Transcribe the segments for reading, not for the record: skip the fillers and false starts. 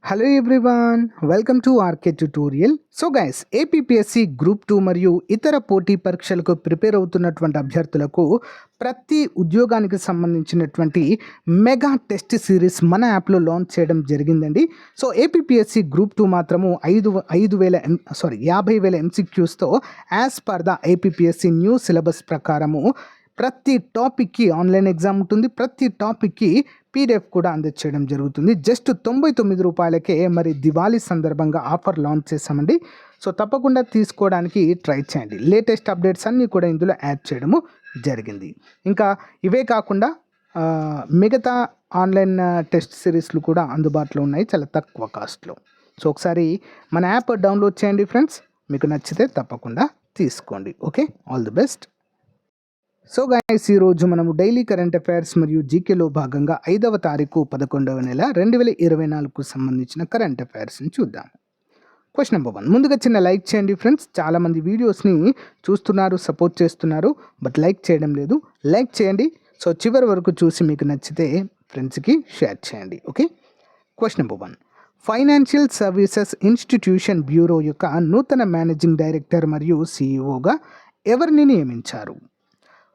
Hello everyone, welcome to RK tutorial. So guys, APPSC group 2 మరియు ఇతర పోటీ పరీక్షలకు ప్రిపేర్ అవుతున్నటువంటి అభ్యర్థులకు ప్రతి ఉద్యోగానికి సంబంధించినటువంటి మెగా టెస్ట్ సిరీస్ మన యాప్లో లాంచ్ చేయడం జరిగిందండి. సో ఏపీపీఎస్సీ గ్రూప్ 2 మాత్రము 50,000 ఎంసీక్యూస్తో as per the APPSC new syllabus ప్రకారము ప్రతి టాపిక్కి ఆన్లైన్ ఎగ్జామ్ ఉంటుంది. ప్రతి టాపిక్కి పీడిఎఫ్ కూడా అందచేయడం జరుగుతుంది. జస్ట్ 99 రూపాయలకే మరి దివాళీ సందర్భంగా ఆఫర్ లాంచ్ చేశామండి. సో తప్పకుండా తీసుకోవడానికి ట్రై చేయండి. లేటెస్ట్ అప్డేట్స్ అన్నీ కూడా ఇందులో యాడ్ చేయడము జరిగింది. ఇంకా ఇవే కాకుండా మిగతా ఆన్లైన్ టెస్ట్ సిరీస్లు కూడా అందుబాటులో ఉన్నాయి చాలా తక్కువ కాస్ట్లో. సో ఒకసారి మన యాప్ డౌన్లోడ్ చేయండి ఫ్రెండ్స్. మీకు నచ్చితే తప్పకుండా తీసుకోండి. Okay, all the best. So guys, ఈరోజు మనము డైలీ కరెంట్ అఫైర్స్ మరియు జీకేలో భాగంగా 5వ తారీఖు 11వ నెల 2024కు సంబంధించిన కరెంట్ అఫైర్స్ని చూద్దాం. Question number 1. ముందుగా చిన్న లైక్ చేయండి ఫ్రెండ్స్. చాలామంది వీడియోస్ని చూస్తున్నారు, సపోర్ట్ చేస్తున్నారు, బట్ లైక్ చేయడం లేదు. లైక్ చేయండి. సో చివరి వరకు చూసి మీకు నచ్చితే ఫ్రెండ్స్కి షేర్ చేయండి. Okay. Question number 1. Financial services institution bureau యొక్క నూతన మేనేజింగ్ డైరెక్టర్ మరియు సిఇఓగా ఎవరిని నియమించారు?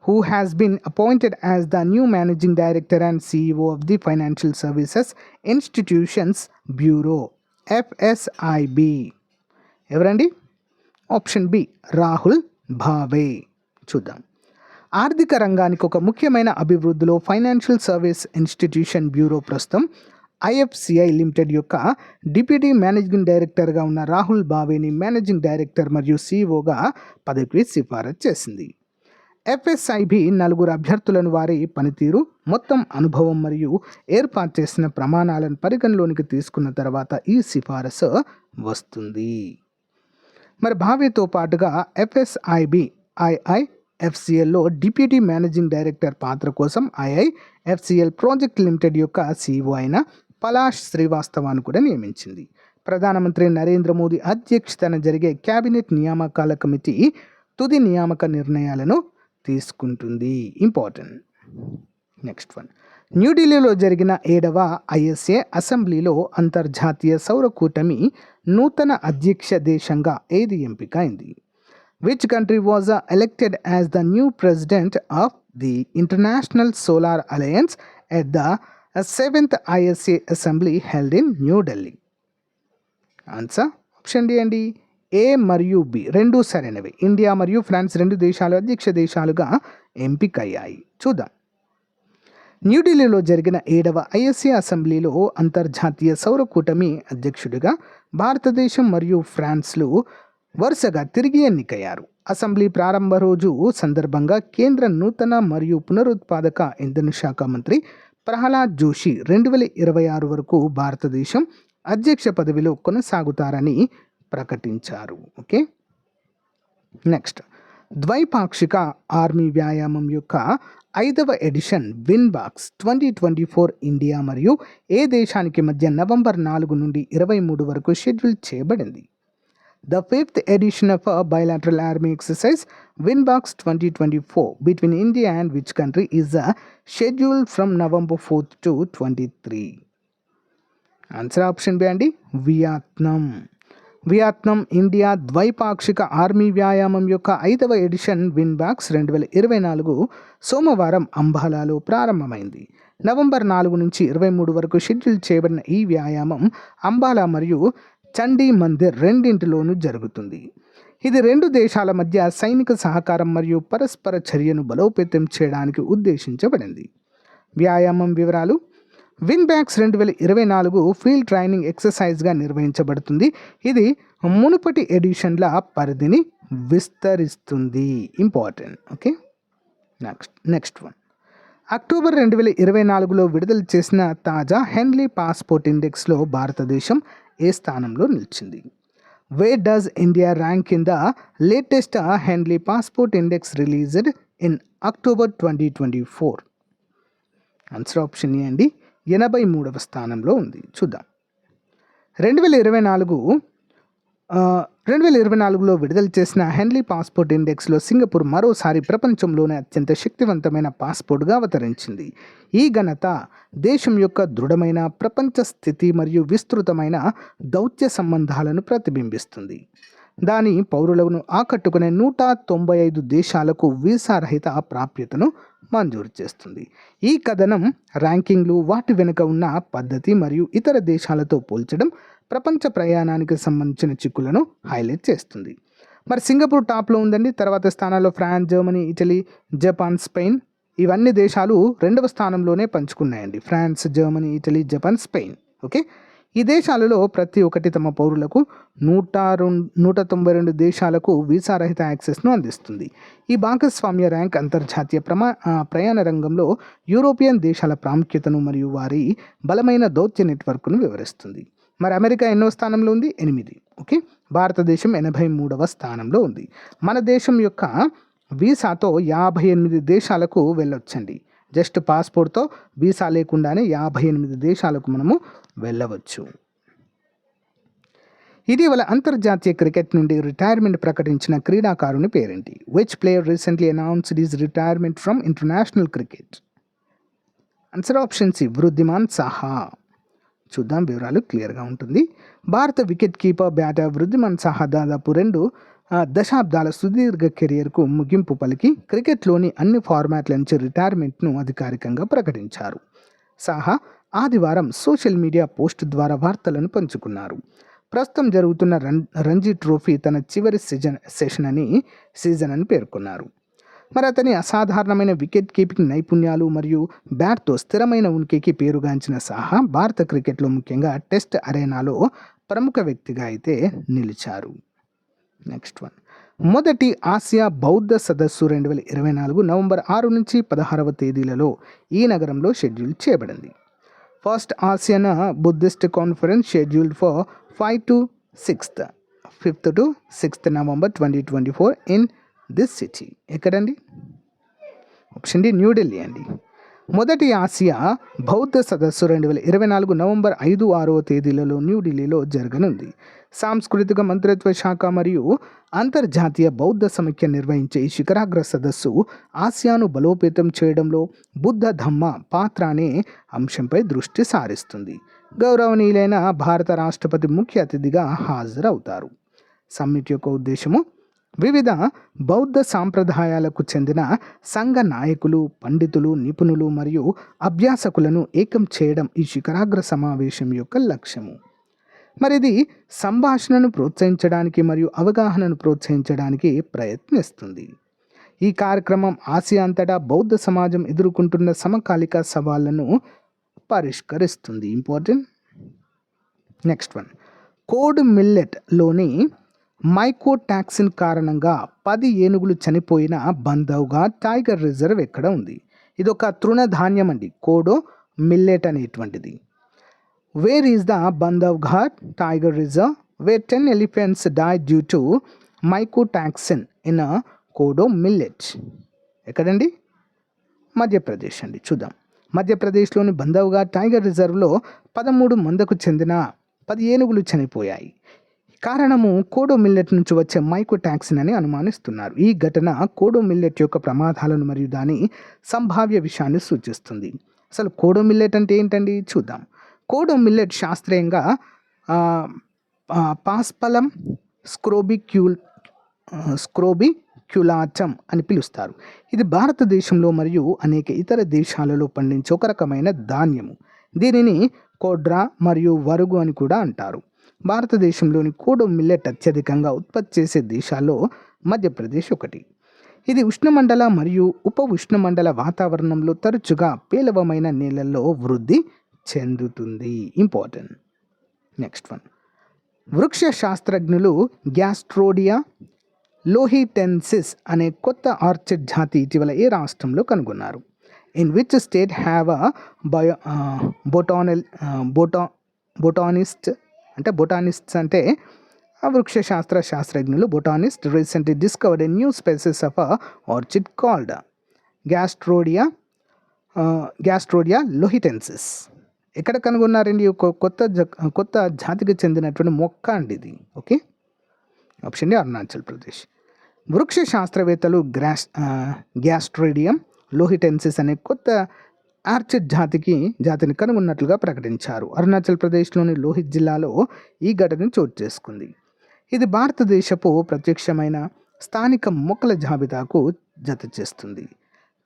Who has been appointed as the new managing director and CEO of the Financial Services Institutions Bureau, FSIB? ఎవరండి? Option b, Rahul Bhave. చూద్దాం. ఆర్థిక రంగానికి ఒక ముఖ్యమైన అభివృద్ధిలో ఫైనాన్షియల్ సర్వీస్ ఇన్స్టిట్యూషన్ బ్యూరో ప్రస్తుతం ఐఎఫ్సిఐ లిమిటెడ్ యొక్క డిప్యూటీ మేనేజింగ్ డైరెక్టర్గా ఉన్న రాహుల్ భావేని మేనేజింగ్ డైరెక్టర్ మరియు సిఇఓగా పదవికి సిఫారసు చేసింది. ఎఫ్ఎస్ఐబి 4 అభ్యర్థులను వారి పనితీరు, మొత్తం అనుభవం మరియు ఏర్పాటు చేసిన ప్రమాణాలను పరిగణలోనికి తీసుకున్న తర్వాత ఈ సిఫారసు వస్తుంది. మరి భావేతో పాటుగా ఎఫ్ఎస్ఐబి ఐఐఎఫ్సిఎల్లో డిప్యూటీ మేనేజింగ్ డైరెక్టర్ పాత్ర కోసం ఐఐఎఫ్సిఎల్ ప్రాజెక్ట్ లిమిటెడ్ యొక్క సిఇఓ అయిన పలాష్ శ్రీవాస్తవాన్ని కూడా నియమించింది. ప్రధానమంత్రి నరేంద్ర మోదీ అధ్యక్షతన జరిగే కేబినెట్ నియామకాల కమిటీ తుది నియామక నిర్ణయాలను తీసుకుంటుంది. ఇంపార్టెంట్. Next one. న్యూఢిల్లీలో జరిగిన 7వ ఐఎస్ఏ అసెంబ్లీలో అంతర్జాతీయ సౌర కూటమి నూతన అధ్యక్ష దేశంగా ఏది ఎంపిక అయింది? Which country was elected as the new president of the International Solar Alliance at the 7th ISA assembly held in New Delhi? Answer option d అండి. ఏ మరియు బి రెండు సరైనవి. ఇండియా మరియు ఫ్రాన్స్ 2 దేశాలు అధ్యక్ష దేశాలుగా ఎంపికయ్యాయి. చూద్దాం. న్యూఢిల్లీలో జరిగిన 7వ ఐఎస్ఏ అసెంబ్లీలో అంతర్జాతీయ సౌర కూటమి అధ్యక్షుడిగా భారతదేశం మరియు ఫ్రాన్స్లు వరుసగా తిరిగి ఎన్నికయ్యారు. అసెంబ్లీ ప్రారంభ రోజు సందర్భంగా కేంద్ర నూతన మరియు పునరుత్పాదక ఇంధన శాఖ మంత్రి ప్రహ్లాద్ జోషి 2026 వరకు భారతదేశం అధ్యక్ష పదవిలో కొనసాగుతారని ప్రకటించారు. ఓకే. నెక్స్ట్. ద్వైపాక్షిక ఆర్మీ వ్యాయామం యొక్క 5వ ఎడిషన్ విన్బాక్స్ 2024 ఇండియా మరియు ఏ దేశానికి మధ్య నవంబర్ 4 నుండి 23 వరకు షెడ్యూల్ చేయబడింది? The 5th edition of a bilateral army exercise VINBAX 2024 between India and which country is scheduled from November 4th to 23? Answer option B అండి, వియత్నాం. వియత్నాం ఇండియా ద్వైపాక్షిక ఆర్మీ వ్యాయామం యొక్క 5వ ఎడిషన్ విన్బాక్స్ 2024 సోమవారం అంబాలాలో ప్రారంభమైంది. నవంబర్ 4 నుంచి 23 వరకు షెడ్యూల్ చేయబడిన ఈ వ్యాయామం అంబాలా మరియు చండీ మందిర్ రెండింటిలోనూ జరుగుతుంది. ఇది 2 దేశాల మధ్య సైనిక సహకారం మరియు పరస్పర చర్యను బలోపేతం చేయడానికి ఉద్దేశించబడింది. వ్యాయామం వివరాలు. విన్బాక్స్ 2024 ఫీల్డ్ ట్రైనింగ్ ఎక్సర్సైజ్గా నిర్వహించబడుతుంది. ఇది మునుపటి ఎడిషన్ల పరిధిని విస్తరిస్తుంది. Important. Okay. Next one. October 2024లో విడుదల చేసిన తాజా హెన్లీ పాస్పోర్ట్ ఇండెక్స్లో భారతదేశం ఏ స్థానంలో నిలిచింది? Where does India rank in the latest Henley passport index released in October 2024? Answer option A అండి, 83వ స్థానంలో ఉంది. చూద్దాం. 2024 2024లో విడుదల చేసిన హెన్లీ పాస్పోర్ట్ ఇండెక్స్లో సింగపూర్ మరోసారి ప్రపంచంలోనే అత్యంత శక్తివంతమైన పాస్పోర్ట్గా అవతరించింది. ఈ ఘనత దేశం యొక్క దృఢమైన ప్రపంచ స్థితి మరియు విస్తృతమైన దౌత్య సంబంధాలను ప్రతిబింబిస్తుంది. దాని పౌరులను ఆకట్టుకునే 195 దేశాలకు వీసా రహిత ప్రాప్యతను మంజూరు చేస్తుంది. ఈ కథనం ర్యాంకింగ్లు, వాటి వెనుక ఉన్న పద్ధతి మరియు ఇతర దేశాలతో పోల్చడం ప్రపంచ ప్రయాణానికి సంబంధించిన చిక్కులను హైలైట్ చేస్తుంది. మరి సింగపూర్ టాప్లో ఉందండి. తర్వాత స్థానాల్లో France, Germany, Italy, Japan, Spain ఇవన్నీ దేశాలు 2వ స్థానంలోనే పంచుకున్నాయండి. France, Germany, Italy, Japan, Spain. Okay, ఈ దేశాలలో ప్రతి ఒక్కటి తమ పౌరులకు 192 దేశాలకు వీసా రహిత యాక్సెస్ను అందిస్తుంది. ఈ భాగస్వామ్య ర్యాంక్ అంతర్జాతీయ ప్రయాణ రంగంలో యూరోపియన్ దేశాల ప్రాముఖ్యతను మరియు వారి బలమైన దౌత్య నెట్వర్క్ను వివరిస్తుంది. మరి అమెరికా ఎన్నో స్థానంలో ఉంది? 8. ఓకే, భారతదేశం 83వ స్థానంలో ఉంది. మన దేశం యొక్క వీసాతో 58 దేశాలకు వెళ్ళొచ్చండి. జస్ట్ పాస్పోర్ట్తో వీసా లేకుండానే 58 దేశాలకు మనము వెళ్ళవచ్చు. ఇటీవల అంతర్జాతీయ క్రికెట్ నుండి రిటైర్మెంట్ ప్రకటించిన క్రీడాకారుని పేరేంటి? Which player recently announced his retirement from international cricket? Answer option c, Wriddhiman Saha. చూద్దాం, వివరాలు క్లియర్గా ఉంటుంది. భారత wicket keeper batter Wriddhiman Saha దాదాపు 2 దశాబ్దాల సుదీర్ఘ కెరియర్కు ముగింపు పలికి క్రికెట్లోని అన్ని ఫార్మాట్ల నుంచి రిటైర్మెంట్ను అధికారికంగా ప్రకటించారు. సాహా ఆదివారం సోషల్ మీడియా పోస్ట్ ద్వారా వార్తలను పంచుకున్నారు. ప్రస్తుతం జరుగుతున్న రంజీ ట్రోఫీ తన చివరి సీజన్ అని పేర్కొన్నారు. మరి అతని అసాధారణమైన వికెట్ కీపింగ్ నైపుణ్యాలు మరియు బ్యాట్తో స్థిరమైన ఉనికికి పేరుగాంచిన సాహా భారత క్రికెట్లో ముఖ్యంగా టెస్ట్ అరేనాలో ప్రముఖ వ్యక్తిగా అయితే నిలిచారు. నెక్స్ట్ వన్, మొదటి ఆసియా బౌద్ధ సదస్సు 2024 నవంబర్ 6 నుంచి 16వ తేదీలలో ఈ నగరంలో షెడ్యూల్ చేయబడింది. First Asian Buddhist conference scheduled for 5th to 6th November 2024 in this city. ఎక్కడండి? ఆప్షన్ డి, న్యూఢిల్లీ అండి. మొదటి ఆసియా బౌద్ధ సదస్సు 2024 నవంబర్ 5, 6వ తేదీలలో న్యూఢిల్లీలో జరగనుంది. సాంస్కృతిక మంత్రిత్వ శాఖ మరియు అంతర్జాతీయ బౌద్ధ సమైక్య నిర్వహించే ఈ శిఖరాగ్ర సదస్సు ఆసియాను బలోపేతం చేయడంలో బుద్ధ ధమ్మ పాత్ర అనే అంశంపై దృష్టి సారిస్తుంది. గౌరవనీయులైన భారత రాష్ట్రపతి ముఖ్య అతిథిగా హాజరవుతారు. సమ్మిట్ యొక్క ఉద్దేశము వివిధ బౌద్ధ సాంప్రదాయాలకు చెందిన సంఘ నాయకులు, పండితులు, నిపుణులు మరియు అభ్యాసకులను ఏకం చేయడం ఈ శిఖరాగ్ర సమావేశం యొక్క లక్ష్యము. మరి ఇది సంభాషణను ప్రోత్సహించడానికి మరియు అవగాహనను ప్రోత్సహించడానికి ప్రయత్నిస్తుంది. ఈ కార్యక్రమం ఆసియా అంతటా బౌద్ధ సమాజం ఎదుర్కొంటున్న సమకాలిక సవాళ్లను పరిష్కరిస్తుంది. ఇంపార్టెంట్. నెక్స్ట్ వన్, కోడ్ మిల్లెట్లోని మైకోటాక్సిన్ కారణంగా 10 ఏనుగులు చనిపోయిన బంధవ్ఘాట్ టైగర్ రిజర్వ్ ఎక్కడ ఉంది? ఇది ఒక తృణధాన్యం అండి, కోడో మిల్లెట్ అనేటువంటిది. Where is the Bandhavgarh tiger reserve where 10 elephants die due to mycotoxin in kodo millet? ఎక్కడండి? మధ్యప్రదేశ్ అండి. చూద్దాం. మధ్యప్రదేశ్లోని బంధవ్ఘాట్ టైగర్ రిజర్వ్లో 13 మందకు చెందిన 10 ఏనుగులు చనిపోయాయి. కారణము కోడో మిల్లెట్ నుంచి వచ్చే మైకోటాక్సిన్ అని అనుమానిస్తున్నారు. ఈ ఘటన కోడో మిల్లెట్ యొక్క ప్రమాదాలను మరియు దాని సంభావ్య విషయాన్ని సూచిస్తుంది. అసలు కోడో మిల్లెట్ అంటే ఏంటండి? చూద్దాం. కోడో మిల్లెట్ శాస్త్రీయంగా పాస్పలం స్క్రోబిక్యులాటం అని పిలుస్తారు. ఇది భారతదేశంలో మరియు అనేక ఇతర దేశాలలో పండించే ఒక రకమైన ధాన్యము. దీనిని కోడ్రా మరియు వరుగు అని కూడా అంటారు. భారతదేశంలోని కోడో మిల్లెట్ అత్యధికంగా ఉత్పత్తి చేసే దేశాల్లో మధ్యప్రదేశ్ ఒకటి. ఇది ఉష్ణమండల మరియు ఉప ఉష్ణమండల వాతావరణంలో తరచుగా పేలవమైన నేలల్లో వృద్ధి చెందుతుంది. ఇంపార్టెంట్. నెక్స్ట్ వన్, వృక్ష శాస్త్రజ్ఞులు గ్యాస్ట్రోడియా లోహిటెన్సిస్ అనే కొత్త ఆర్చిడ్ జాతి ఇటీవల ఏ రాష్ట్రంలో కనుగొన్నారు? In which state have botanists అంటే వృక్ష శాస్త్రజ్ఞులు botanist recently discovered a new species of orchid called Gastrodia lohitensis. ఎక్కడ కనుగొన్నారండి? కొత్త జాతికి చెందినటువంటి మొక్క అండి ఇది. ఓకే, ఆప్షన్ డి అరుణాచల్ ప్రదేశ్. వృక్ష శాస్త్రవేత్తలు గ్యాస్ట్రేడియం లోహిటెన్సిస్ అనే కొత్త ఆర్చిడ్ జాతిని కనుగొన్నట్లుగా ప్రకటించారు. అరుణాచల్ ప్రదేశ్లోని లోహిత్ జిల్లాలో ఈ ఘటన చోటు చేసుకుంది. ఇది భారతదేశపు ప్రత్యక్షమైన స్థానిక మొక్కల జాబితాకు జత చేస్తుంది.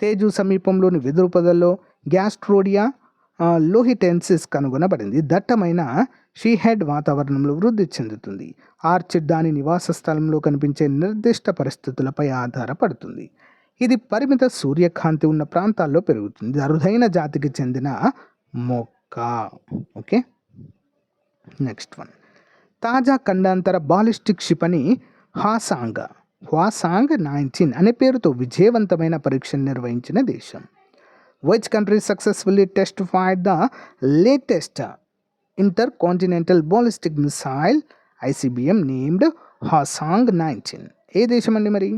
తేజు సమీపంలోని వెదురు పొదల్లో గ్యాస్ట్రోడియా లోహిటెన్సిస్ కనుగొనబడింది. దట్టమైన షీహెడ్ వాతావరణంలో వృద్ధి చెందుతుంది. ఆర్చిడ్ దాని నివాస స్థలంలో కనిపించే నిర్దిష్ట పరిస్థితులపై ఆధారపడుతుంది. ఇది పరిమిత సూర్యకాంతి ఉన్న ప్రాంతాల్లో పెరుగుతుంది. అరుదైన జాతికి చెందిన మొక్క. Okay, next one. తాజా ఖండాంతర బాలిస్టిక్ క్షిపణి హ్వాసాంగ్ 19 అనే పేరుతో విజయవంతమైన పరీక్షను నిర్వహించిన దేశం. Which country successfully testified the latest intercontinental ballistic missile ICBM named Hwasong 19? ఏ దేశం అండి మరి?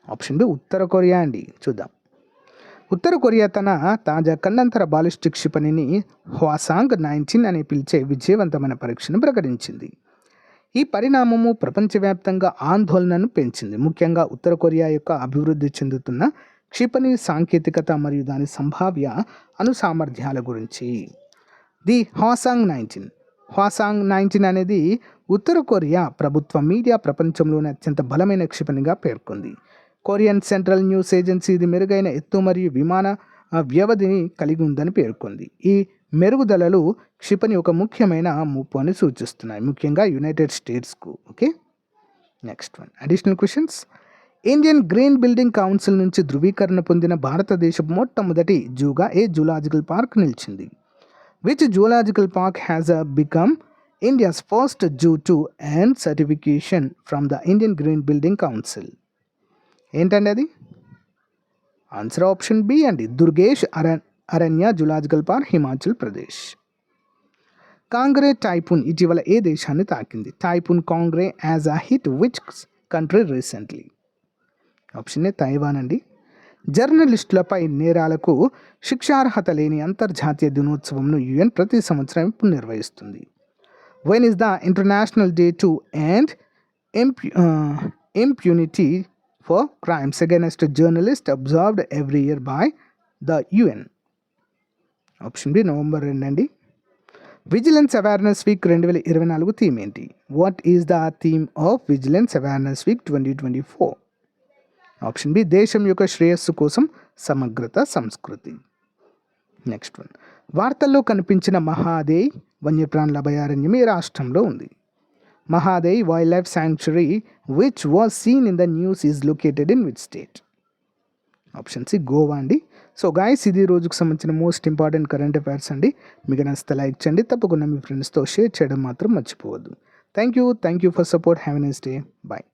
ఆప్షన్ బి ఉత్తర కొరియా అండి. చూద్దాం. ఉత్తర కొరియా తన తాజా ఖండాంతర బాలిస్టిక్ క్షిపణిని హ్వాసాంగ్ 19 అని పిలిచే విజయవంతమైన పరీక్షను ప్రకటించింది. ఈ పరిణామము ప్రపంచవ్యాప్తంగా ఆందోళనను పెంచింది, ముఖ్యంగా ఉత్తర కొరియా యొక్క అభివృద్ధి చెందుతున్న క్షిపణి సాంకేతికత మరియు దాని సంభావ్య అణుసామర్థ్యాల గురించి. ది హ్వాసాంగ్ 19 అనేది ఉత్తర కొరియా ప్రభుత్వ మీడియా ప్రపంచంలోని అత్యంత బలమైన క్షిపణిగా పేర్కొంది. కొరియన్ సెంట్రల్ న్యూస్ ఏజెన్సీ ఇది మెరుగైన ఎత్తు మరియు విమాన వ్యవధిని కలిగి ఉందని పేర్కొంది. ఈ మెరుగుదలలు క్షిపణి ఒక ముఖ్యమైన ముప్పు అని సూచిస్తున్నాయి, ముఖ్యంగా యునైటెడ్ స్టేట్స్కు. ఓకే, next one. Additional questions. Indian Green Building Council నుంచి ధృవీకరణ పొందిన భారతదేశపు మొట్టమొదటి జూగా ఏ జూలాజికల్ పార్క్ నిలిచింది? Which zoological park has become India's first zoo to earn certification from the Indian Green Building Council? ఏంటండి అది? ఆన్సర్ ఆప్షన్ బి అండి, Durgesh Aranya zoological park, Himachal Pradesh. Kongrey typhoon ఇటీవల ఏ దేశాన్ని తాకింది? Typhoon Kongrey as a hit which country recently? Option A Taiwan అండి. జర్నలిస్టులపై నేరాలకు శిక్షార్హత లేని అంతర్జాతీయ దినోత్సవంను యుఎన్ ప్రతి సంవత్సరం ఇప్పుడు నిర్వహిస్తుంది. When is the international day to end impunity for crimes against journalists observed every year by the UN? Option B November 2 అండి. Vigilance awareness week 2024 theme ఏంటి? What is the theme of vigilance awareness week 2024? Option B దేశం యొక్క శ్రేయస్సు కోసం సమగ్రత సంస్కృతి. Next one. వార్తల్లో కనిపించిన మహాదేయ్ వన్యప్రాణుల అభయారణ్యం ఏ రాష్ట్రంలో ఉంది? Mahadei wildlife sanctuary which was seen in the news is located in which state? Option C Goa అండి. సో గాయస్, ఇది రోజుకు సంబంధించిన మోస్ట్ ఇంపార్టెంట్ కరెంట్ అఫైర్స్ అండి. మీకు నచ్చితే లైక్ చేయండి, తప్పకుండా మీ ఫ్రెండ్స్తో షేర్ చేయడం మాత్రం మర్చిపోవద్దు. Thank you for support. Have a nice day. Bye.